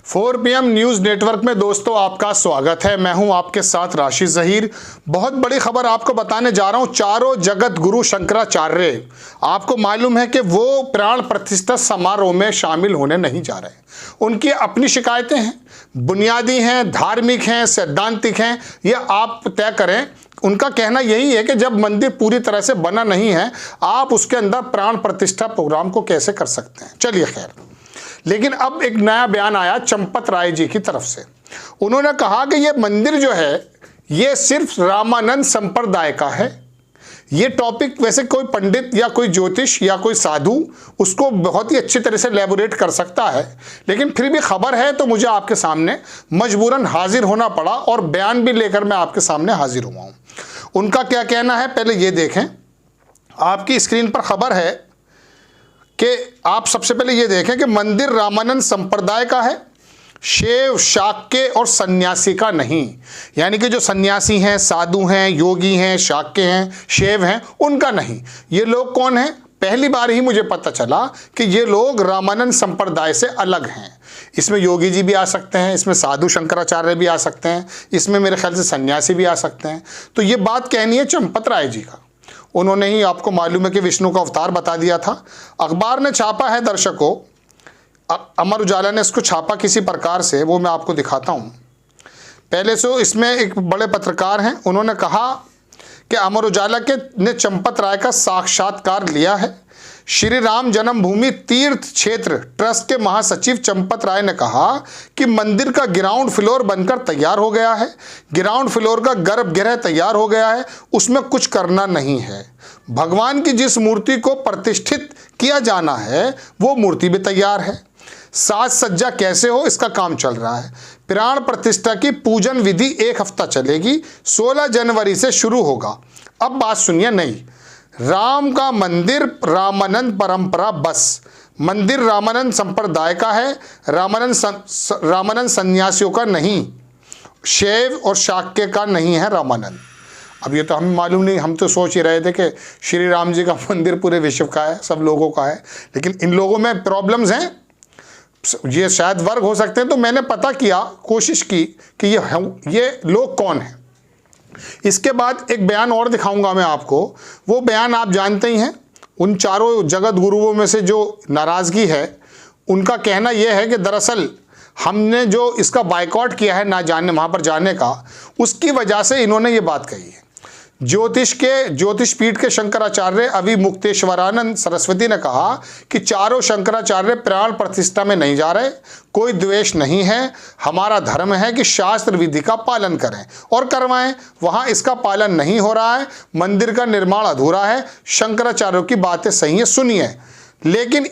4 PM news network में दोस्तों आपका स्वागत है। मैं हूं आपके साथ राशिद जहीर। बहुत बड़ी खबर आपको बताने जा रहा हूं। चारों जगत गुरु शंकराचार्य, आपको मालूम है कि वो प्राण प्रतिष्ठा समारोह में शामिल होने नहीं जा रहे। उनकी अपनी शिकायतें हैं, बुनियादी हैं, धार्मिक हैं, सैद्धांतिक हैं, ये आप तय करें। उनका कहना यही है कि जब मंदिर पूरी तरह से बना नहीं है, आप उसके अंदर प्राण प्रतिष्ठा प्रोग्राम को कैसे कर सकते हैं। चलिए खैर, लेकिन अब एक नया बयान आया चंपत राय जी की तरफ से। उन्होंने कहा कि ये मंदिर जो है ये सिर्फ रामानंद संप्रदाय का है। ये टॉपिक वैसे कोई पंडित या कोई ज्योतिष या कोई साधु उसको बहुत ही अच्छी तरह से एलैबोरेट कर सकता है, लेकिन फिर भी खबर है तो मुझे आपके सामने मजबूरन हाजिर होना पड़ा और बयान भी लेकर मैं आपके सामने हाजिर हुआ हूँ। उनका क्या कहना है पहले ये देखें। आपकी स्क्रीन पर खबर है कि आप सबसे पहले ये देखें कि मंदिर रामानंद संप्रदाय का है, शैव, शाक्य और सन्यासी का नहीं। यानी कि जो सन्यासी हैं, साधु हैं, योगी हैं, शाक्य हैं, शैव हैं, उनका नहीं। ये लोग कौन हैं? पहली बार ही मुझे पता चला कि ये लोग रामानंद संप्रदाय से अलग हैं। इसमें योगी जी भी आ सकते हैं, इसमें साधु शंकराचार्य भी आ सकते हैं, इसमें मेरे ख्याल से सन्यासी भी आ सकते हैं। तो ये बात कहनी है चंपत राय जी का। उन्होंने ही, आपको मालूम है कि विष्णु का अवतार बता दिया था। अखबार ने छापा है दर्शकों, अमर उजाला ने इसको छापा किसी प्रकार से, वो मैं आपको दिखाता हूँ। पहले से इसमें एक बड़े पत्रकार हैं, उन्होंने कहा कि अमर उजाला ने चंपत राय का साक्षात्कार लिया है। श्री राम जन्मभूमि तीर्थ क्षेत्र ट्रस्ट के महासचिव चंपत राय ने कहा कि मंदिर का ग्राउंड फ्लोर बनकर तैयार हो गया है। ग्राउंड फ्लोर का गर्भगृह तैयार हो गया है, उसमें कुछ करना नहीं है। भगवान की जिस मूर्ति को प्रतिष्ठित किया जाना है वो मूर्ति भी तैयार है। साज सज्जा कैसे हो इसका काम चल रहा है। प्राण प्रतिष्ठा की पूजन विधि 1 हफ्ता चलेगी, 16 जनवरी से शुरू होगा। अब बात सुनिए नई। राम का मंदिर रामानंद परंपरा बस। मंदिर रामानंद संप्रदाय का है, रामानंद सन्यासियों का नहीं, शैव और शाक्य का नहीं है रामानंद। अब ये तो हमें मालूम नहीं, हम तो सोच ही रहे थे कि श्री राम जी का मंदिर पूरे विश्व का है, सब लोगों का है, लेकिन इन लोगों में प्रॉब्लम्स हैं। ये शायद वर्ग हो सकते हैं। तो मैंने पता किया, कोशिश की कि ये लोग कौन हैं। इसके बाद एक बयान और दिखाऊंगा मैं आपको। वो बयान आप जानते ही हैं। उन चारों जगत गुरुओं में से जो नाराज़गी है, उनका कहना यह है कि दरअसल हमने जो इसका बायकॉट किया है ना जाने वहाँ पर जाने का, उसकी वजह से इन्होंने ये बात कही है। ज्योतिष पीठ के शंकराचार्य अवि मुक्तेश्वरानंद सरस्वती ने कहा कि चारों शंकराचार्य प्राण प्रतिष्ठा में नहीं जा रहे। कोई द्वेष नहीं है, हमारा धर्म है कि शास्त्र विधि का पालन करें और करवाएं। वहां इसका पालन नहीं हो रहा है, मंदिर का निर्माण अधूरा है। शंकराचार्यों की बातें सही है, सुनिए। लेकिन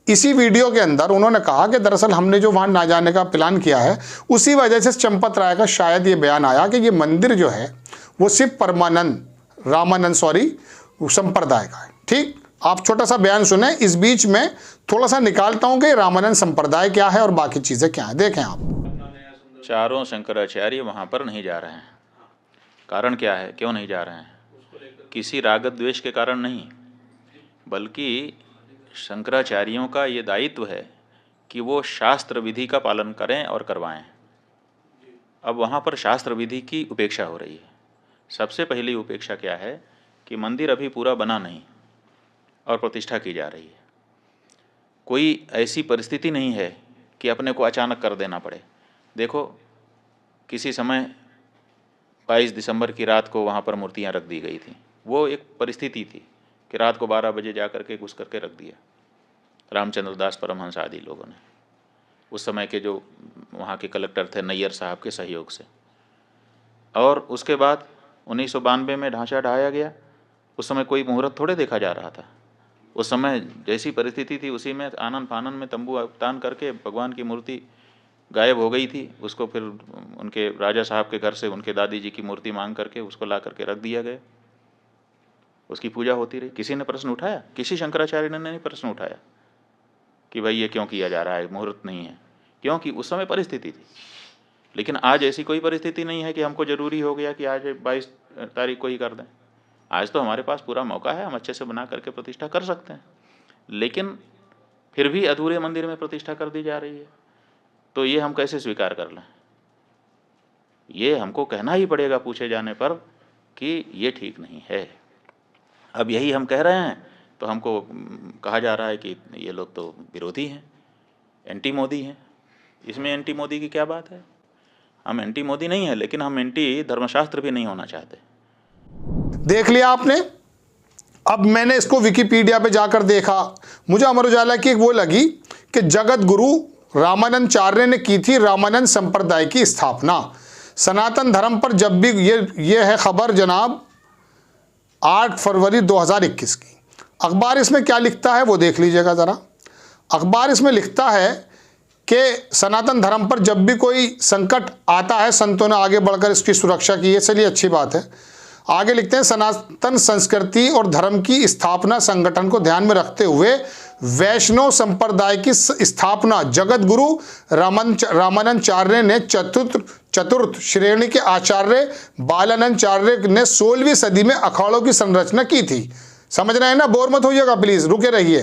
इसी वीडियो के अंदर उन्होंने कहा कि दरअसल हमने जो वहां ना जाने का प्लान किया है, उसी वजह से चंपत राय का शायद ये बयान आया कि ये मंदिर जो है वो सिर्फ रामानंद संप्रदाय का है। ठीक, आप छोटा सा बयान सुने। इस बीच में थोड़ा सा निकालता हूं कि रामानंद संप्रदाय क्या है और बाकी चीजें क्या है। देखें आप। चारों शंकराचार्य वहां पर नहीं जा रहे हैं। कारण क्या है, क्यों नहीं जा रहे हैं? किसी राग द्वेष के कारण नहीं, बल्कि शंकराचार्यों का ये दायित्व है कि वो शास्त्र विधि का पालन करें और करवाएं। अब वहाँ पर शास्त्र विधि की उपेक्षा हो रही है। सबसे पहली उपेक्षा क्या है कि मंदिर अभी पूरा बना नहीं और प्रतिष्ठा की जा रही है। कोई ऐसी परिस्थिति नहीं है कि अपने को अचानक कर देना पड़े। देखो, किसी समय 22 दिसंबर की रात को वहाँ पर मूर्तियाँ रख दी गई थी। वो एक परिस्थिति थी कि रात को 12 बजे जा करके घुस करके रख दिया रामचंद्र दास परमहंस आदि लोगों ने। उस समय के जो वहाँ के कलेक्टर थे नैयर साहब के सहयोग से। और उसके बाद 1992 में ढांचा ढाया गया। उस समय कोई मुहूर्त थोड़े देखा जा रहा था। उस समय जैसी परिस्थिति थी उसी में आनन फानन में तंबू तान करके भगवान की मूर्ति गायब हो गई थी। उसको फिर उनके राजा साहब के घर से उनके दादी जी की मूर्ति मांग करके उसको ला करके रख दिया गया। उसकी पूजा होती रही। किसी ने प्रश्न उठाया? किसी शंकराचार्य ने नहीं प्रश्न उठाया कि भाई ये क्यों किया जा रहा है, मुहूर्त नहीं है। क्योंकि उस समय परिस्थिति थी। लेकिन आज ऐसी कोई परिस्थिति नहीं है कि हमको ज़रूरी हो गया कि आज 22 तारीख को ही कर दें। आज तो हमारे पास पूरा मौका है, हम अच्छे से बना करके प्रतिष्ठा कर सकते हैं। लेकिन फिर भी अधूरे मंदिर में प्रतिष्ठा कर दी जा रही है। तो ये हम कैसे स्वीकार कर लें? ये हमको कहना ही पड़ेगा पूछे जाने पर कि ये ठीक नहीं है। अब यही हम कह रहे हैं तो हमको कहा जा रहा है कि ये लोग तो विरोधी हैं, एंटी मोदी हैं। इसमें एंटी मोदी की क्या बात है? हम एंटी मोदी नहीं है, लेकिन हम एंटी धर्मशास्त्र भी नहीं होना चाहते। देख लिया आपने। अब मैंने इसको विकिपीडिया पे जाकर देखा, मुझे अमर उजाला की एक वो लगी कि जगत गुरु रामानंदाचार्य ने की थी रामानंद संप्रदाय की स्थापना। सनातन धर्म पर जब भी ये है खबर जनाब 8 फरवरी 2021 की। अखबार इसमें क्या लिखता है वो देख लीजिएगा ज़रा। अखबार इसमें लिखता है कि सनातन धर्म पर जब भी कोई संकट आता है, संतों ने आगे बढ़कर इसकी सुरक्षा की है, चलिए अच्छी बात है। आगे लिखते हैं, सनातन संस्कृति और धर्म की स्थापना संगठन को ध्यान में रखते हुए वैष्णव संप्रदाय की स्थापना जगत गुरु रामानंदाचार्य ने चतुर्थ श्रेणी के आचार्य बालानंदाचार्य ने 16वीं सदी में अखाड़ों की संरचना की थी। समझ रहे हैं ना? बोर मत होइएगा प्लीज, रुके रहिए,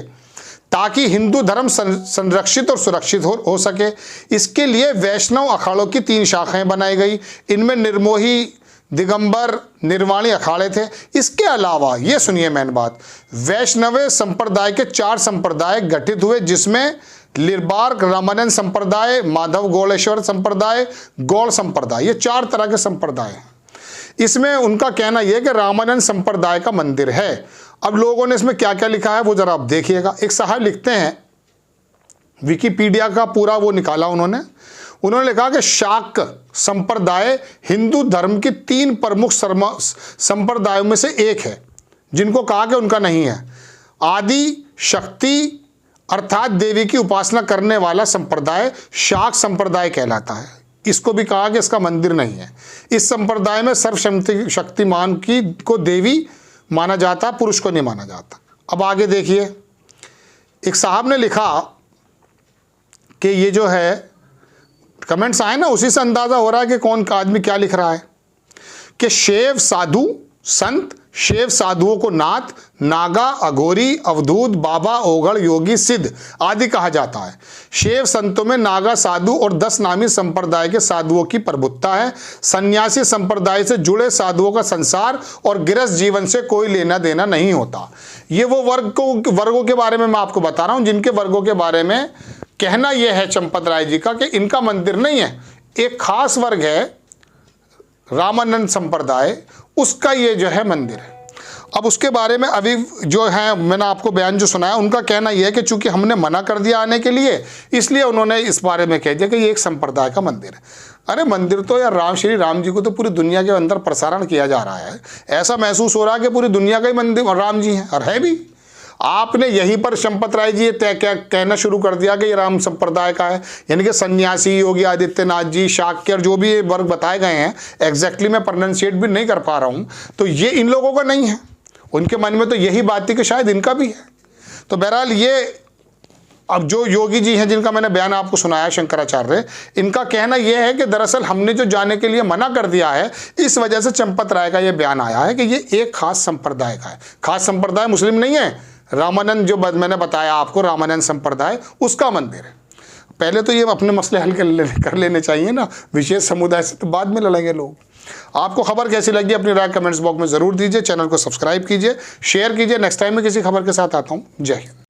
ताकि हिंदू धर्म संरक्षित और सुरक्षित हो सके। इसके लिए वैष्णव अखाड़ों की 3 शाखाएं बनाई गई। इनमें निर्मोही, दिगंबर, निर्वाणी अखाड़े थे। इसके अलावा ये सुनिए मेन बात, वैष्णव संप्रदाय के 4 संप्रदाय गठित हुए, जिसमें लिरबार्क रामानंद संप्रदाय, माधव गौड़ेश्वर संप्रदाय, गौड़ संप्रदाय, ये 4 तरह के संप्रदाय हैं। इसमें उनका कहना यह कि रामानंद संप्रदाय का मंदिर है। अब लोगों ने इसमें क्या क्या लिखा है वो जरा आप देखिएगा। एक साहब लिखते हैं, विकिपीडिया का पूरा वो निकाला उन्होंने लिखा कि शाक्त संप्रदाय हिंदू धर्म की 3 प्रमुख संप्रदायों में से एक है, जिनको कहा कि उनका नहीं है। आदि शक्ति अर्थात देवी की उपासना करने वाला संप्रदाय शाक्त संप्रदाय कहलाता है। इसको भी कहा कि इसका मंदिर नहीं है। इस संप्रदाय में सर्वशक्तिमान को देवी माना जाता, पुरुष को नहीं माना जाता। अब आगे देखिए, एक साहब ने लिखा कि ये जो है कमेंट्स आए ना, उसी से अंदाजा हो रहा है कि कौन का आदमी क्या लिख रहा है, कि शैव साधु संत, शैव साधुओं को नाथ, नागा, अघोरी, अवधूत, बाबा, ओगड़, योगी, सिद्ध आदि कहा जाता है। शैव संतों में नागा साधु और 10 नामी संप्रदाय के साधुओं की प्रभुत्ता है। सन्यासी संप्रदाय से जुड़े साधुओं का संसार और गृहस्थ जीवन से कोई लेना देना नहीं होता। ये वो वर्गों के बारे में मैं आपको बता रहा हूं, जिनके वर्गों के बारे में कहना यह है चंपत राय जी का कि इनका मंदिर नहीं है। एक खास वर्ग है रामानंद संप्रदाय, उसका ये जो है मंदिर है। अब उसके बारे में अभी जो है मैंने आपको बयान जो सुनाया, उनका कहना यह है कि चूंकि हमने मना कर दिया आने के लिए, इसलिए उन्होंने इस बारे में कह दिया कि ये एक संप्रदाय का मंदिर है। अरे मंदिर तो यार श्री राम जी को तो पूरी दुनिया के अंदर प्रसारण किया जा रहा है। ऐसा महसूस हो रहा है कि पूरी दुनिया का ही मंदिर राम जी हैं, और है भी। आपने यहीं पर चंपत राय जी क्या कहना शुरू कर दिया कि ये राम संप्रदाय का है, यानी कि सन्यासी, योगी आदित्यनाथ जी, शाक्य, जो भी वर्ग बताए गए हैं, एग्जैक्टली मैं प्रोनाउंसिएट भी नहीं कर पा रहा हूँ, तो ये इन लोगों का नहीं है। उनके मन में तो यही बात थी कि शायद इनका भी है। तो बहरहाल ये अब जो योगी जी हैं जिनका मैंने बयान आपको सुनाया, शंकराचार्य, इनका कहना यह है कि दरअसल हमने जो जाने के लिए मना कर दिया है, इस वजह से चंपत राय का यह बयान आया है कि ये एक खास संप्रदाय का है। खास संप्रदाय मुस्लिम नहीं है, रामानंद जो मैंने बताया आपको, रामानंद संप्रदाय, उसका मंदिर है। पहले तो ये अपने मसले हल कर लेने चाहिए ना, विशेष समुदाय से तो बाद में लड़ेंगे लोग। आपको खबर कैसी लगी अपनी राय कमेंट्स बॉक्स में जरूर दीजिए। चैनल को सब्सक्राइब कीजिए, शेयर कीजिए। नेक्स्ट टाइम में किसी खबर के साथ आता हूँ। जय हिंद।